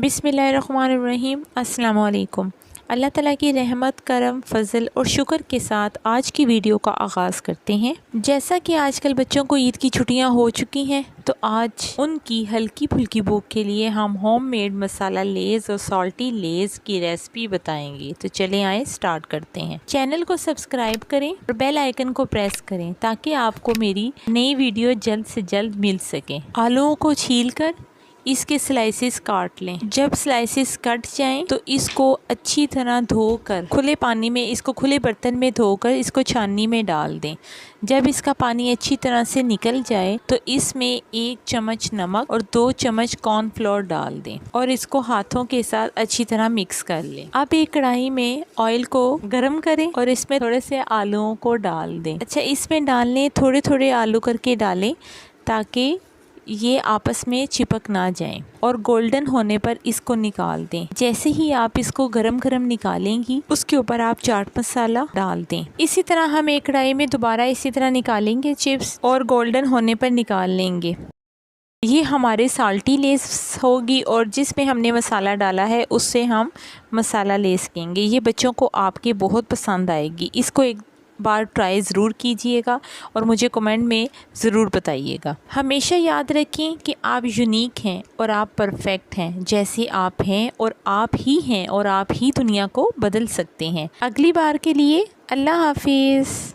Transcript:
बिस्मिल्लाहिर्रहमानिर्रहीम। अस्सलाम वालेकुम। अल्लाह ताला की रहमत, करम, फ़ज़ल और शुक्र के साथ आज की वीडियो का आगाज़ करते हैं। जैसा कि आजकल बच्चों को ईद की छुट्टियां हो चुकी हैं, तो आज उनकी हल्की फुल्की भूख के लिए हम होममेड मसाला लेज़ और सॉल्टी लेज़ की रेसिपी बताएंगे। तो चले आए स्टार्ट करते हैं। चैनल को सब्सक्राइब करें और बेल आइकन को प्रेस करें ताकि आपको मेरी नई वीडियो जल्द से जल्द मिल सके। आलूओं को छील कर इसके स्लाइसेस काट लें। जब स्लाइसेस कट जाएं तो इसको अच्छी तरह धोकर खुले पानी में, इसको खुले बर्तन में धोकर इसको छाननी में डाल दें। जब इसका पानी अच्छी तरह से निकल जाए तो इसमें 1 चम्मच नमक और 2 चम्मच कॉर्नफ्लोर डाल दें और इसको हाथों के साथ अच्छी तरह मिक्स कर लें। अब एक कढ़ाई में ऑयल को गर्म करें और इसमें थोड़े से आलूओं को डाल दें। अच्छा, इसमें डालने थोड़े थोड़े आलू करके डालें ताकि ये आपस में चिपक ना जाएं और गोल्डन होने पर इसको निकाल दें। जैसे ही आप इसको गरम गरम निकालेंगी उसके ऊपर आप चाट मसाला डाल दें। इसी तरह हम एक कढ़ाई में दोबारा इसी तरह निकालेंगे चिप्स और गोल्डन होने पर निकाल लेंगे। ये हमारे साल्टी लेस होगी और जिसमें हमने मसाला डाला है उससे हम मसाला लेस कहेंगे। ये बच्चों को आपके बहुत पसंद आएगी। इसको एक बार ट्राई ज़रूर कीजिएगा और मुझे कमेंट में ज़रूर बताइएगा। हमेशा याद रखें कि आप यूनिक हैं और आप परफेक्ट हैं। जैसे आप हैं और आप ही हैं और आप ही दुनिया को बदल सकते हैं। अगली बार के लिए अल्लाह हाफिज़।